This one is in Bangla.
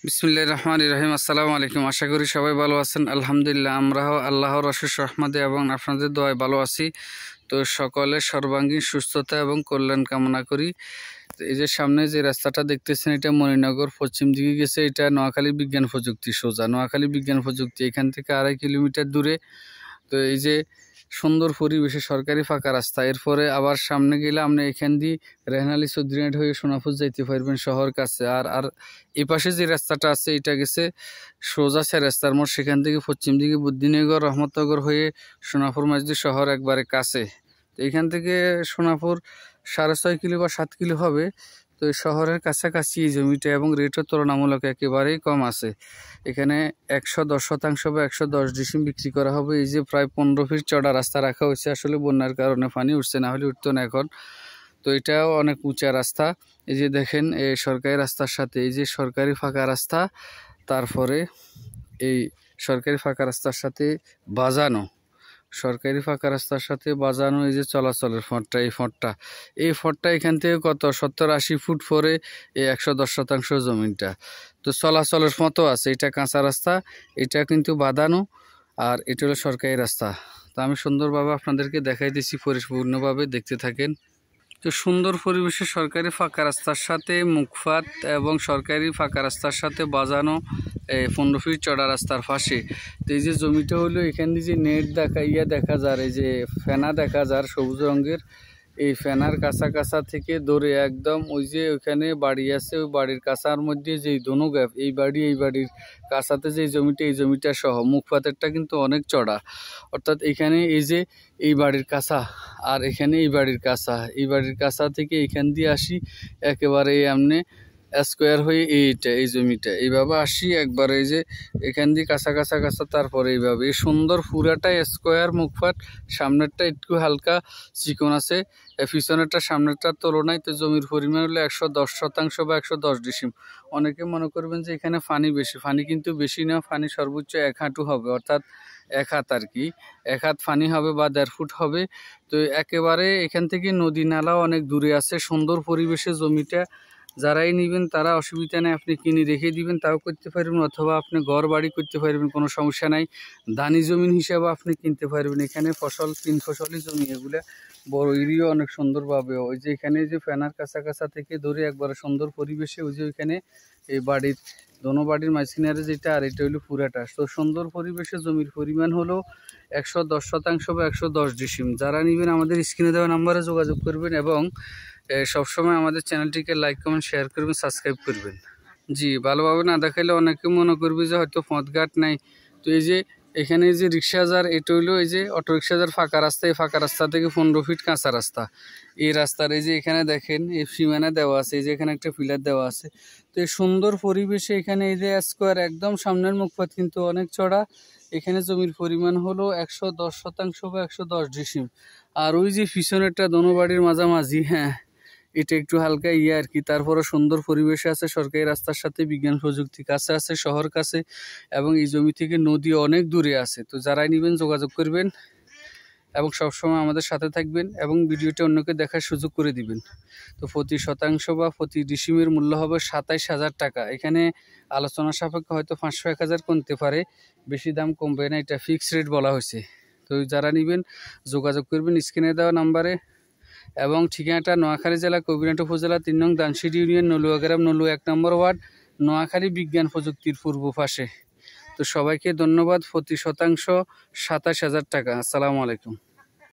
বিসমিল্লাহির রহমানির রহিম। আসসালামু আলাইকুম। আশা করি সবাই ভালো আছেন। আলহামদুলিল্লাহ, আমরাও আল্লাহর অশেষ রহমতে এবং আপনাদের দোয়ায় ভালো আছি। তো সকলের সর্বাঙ্গীন সুস্থতা এবং কল্যাণ কামনা করি। এই যে সামনে যে রাস্তাটা দেখতেছেন, এটা মণিনগর পশ্চিম দিকে গেছে। এটা নোয়াখালী বিজ্ঞান প্রযুক্তি, সোজা নোয়াখালী বিজ্ঞান প্রযুক্তি। এখান থেকে 2.5 কিলোমিটার দূরে। তো এই যে সুন্দর পরিবেশে সরকারি ফাঁকা রাস্তা। এরপরে আবার সামনে গেলে আপনি এখান দিয়ে রেহানালী চৌধুরীহাট হয়ে সোনাপুর যাইতে পারবেন শহর কাছে। আর এই পাশে যে রাস্তাটা আছে, এটা গেছে সোজা রাস্তার মোড়। সেখান থেকে পশ্চিম দিকে বুদ্ধিনগর রহমতনগর হয়ে সোনাপুর মসজিদ শহর একবারে কাছে। তো এখান থেকে সোনাপুর 6.5 কিলো বা 7 কিলো হবে। তো শহরের কাছাকাছি এই জমিটা এবং রেটও তুলনামূলক একেবারেই কম আছে। এখানে 110% বা 110 ডিসিম বিক্রি করা হবে। এই যে প্রায় 15 ফিট চড়া রাস্তা রাখা হয়েছে, আসলে বন্যার কারণে পানি উঠছে, না হলে উঠতো না এখন। তো এটাও অনেক উঁচা রাস্তা। এই যে দেখেন, এই সরকারি রাস্তার সাথে এই যে সরকারি ফাঁকা রাস্তা, তারপরে এই সরকারি ফাঁকা রাস্তার সাথে বাজানো, সরকারি ফাঁকা রাস্তার সাথে বাজানো এই যে চলাচলের ফটটা, এই ফটটা এখান থেকে কত 70-80 ফুট পরে এই 110% জমিনটা। তো চলাচলের মতো আছে। এটা কাঁচা রাস্তা, এটা কিন্তু বাঁধানো, আর এটা হলো সরকারি রাস্তা। তো আমি সুন্দরভাবে আপনাদেরকে দেখাইতেছি, পরিপূর্ণভাবে দেখতে থাকেন। তো সুন্দর পরিবেশে সরকারি ফাঁকা রাস্তার সাথে মুখপাত এবং সরকারি ফাঁকা রাস্তার সাথে বাজানো 15 ফিট চড়া রাস্তার পাশে। তো এই যে জমিটা হলো, এখানে যে নেট দেখা যায়, এই যে ফেনা দেখা যায় সবুজ রঙের, এই ফেনার কাছা থেকে ধরে একদম ওই যে ওইখানে বাড়ি আছে, ওই বাড়ির কাছার মধ্যে যেই দোনো গ্যাপ, এই বাড়ির কাছাতে যে জমিটা, এই জমিটা সহ মুখপাতেরটা কিন্তু অনেক চড়া। অর্থাৎ এখানে এই যে এই বাড়ির কাছা, আর এখানে এই বাড়ির কাছা থেকে এখান দিয়ে আসি একেবারে এমনি স্কোয়ার হয়ে এই জমিটা এইভাবে আসি একবারে, এই যে এখান দিয়ে কাছা, তারপরে এইভাবে এই সুন্দর পুরাটাই স্কোয়ার মুখপাট। সামনেরটা একটু হালকা চিকন আছে, পিছনেরটা সামনেরটার তুলনায়। তো জমির পরিমাণ হলো 110% বা 110 ডিসিম। অনেকে মনে করবেন যে এখানে পানি বেশি, পানি কিন্তু বেশি না, পানি সর্বোচ্চ 1 হাঁটু হবে, অর্থাৎ 1 হাত আর কি, 1 হাত পানি হবে বা 1.5 ফুট হবে। তো একেবারে এখান থেকে নদী নালাও অনেক দূরে আছে। সুন্দর পরিবেশে জমিটা যারাই নেবেন তারা অসুবিধা নেই, আপনি কিনে রেখে দিবেন তাও করতে পারবেন, অথবা আপনি ঘর বাড়ি করতে পারবেন, কোনো সমস্যা নাই। ধানি জমিন হিসাবে আপনি কিনতে পারবেন। এখানে ফসল 3 ফসলি জমি, এগুলো বড় এরিয়া অনেক সুন্দরভাবে। ওই যে এখানে যে ফেনার কাছা থেকে ধরে একবারে সুন্দর পরিবেশে, ওই যে ওইখানে এই বাড়ির দোনো বাড়ির মাঝখানে যেটা, আর এটা হলো পুরাটা। তো সুন্দর পরিবেশে জমির পরিমাণ হলো 110% বা 110 ডিসিম। যারা নেবেন আমাদের স্ক্রিনে দেওয়া নাম্বারে যোগাযোগ করবেন এবং সবসময় আমাদের চ্যানেলটিকে লাইক কমেন্ট শেয়ার করবেন, সাবস্ক্রাইব করবেন। জি, ভালোভাবে না দেখাইলে অনেকে মনে করবে যে হয়তো পথঘাট নাই। তো এই যে এখানে যে রিক্সাজার, এটা হইলো এই যে অটো রিক্সাজার ফাঁকা রাস্তা, এই ফাঁকা রাস্তা থেকে 15 ফিট কাঁচা রাস্তা। এই রাস্তার এই যে এখানে দেখেন এই সীমানা দেওয়া আছে, এই যে এখানে একটা পিলার দেওয়া আছে। তো এই সুন্দর পরিবেশে এখানে এই যে স্কোয়ার একদম সামনের মুখপাত কিন্তু অনেক চড়া। এখানে জমির পরিমাণ হলো 110% বা 110 ডিসিম। আর ওই যে পিছনেরটা দোনো বাড়ির মাঝামাঝি, হ্যাঁ এটা একটু হালকা আর কি। তারপরে সুন্দর পরিবেশে আছে, সরকারি রাস্তার সাথে বিজ্ঞান প্রযুক্তি কাছে আছে, শহর কাছে, এবং এই জমি থেকে নদী অনেক দূরে আছে। তো যারাই নেবেন যোগাযোগ করবেন এবং সবসময় আমাদের সাথে থাকবেন এবং ভিডিওটা অন্যকে দেখার সুযোগ করে দিবেন। তো প্রতি শতাংশ বা প্রতি ডিসিমের মূল্য হবে 27,000 টাকা। এখানে আলোচনা সাপেক্ষে হয়তো 500-1000 কমতে পারে, বেশি দাম কমবে না, এটা ফিক্সড রেট বলা হয়েছে। তো যারা নেবেন যোগাযোগ করবেন স্ক্রিনে দেওয়া নাম্বারে। এবং ঠিকানাটা নোয়াখালী জেলা কবিরহাট উপজেলা 3 নং দানশির ইউনিয়ন, নলুয়া গ্রাম, নলুয়া 1 নম্বর ওয়ার্ড, নোয়াখালী বিজ্ঞান প্রযুক্তির পূর্ব পাশে। তো সবাইকে ধন্যবাদ। প্রতি শতাংশ 27,000 টাকা। আসসালামু আলাইকুম।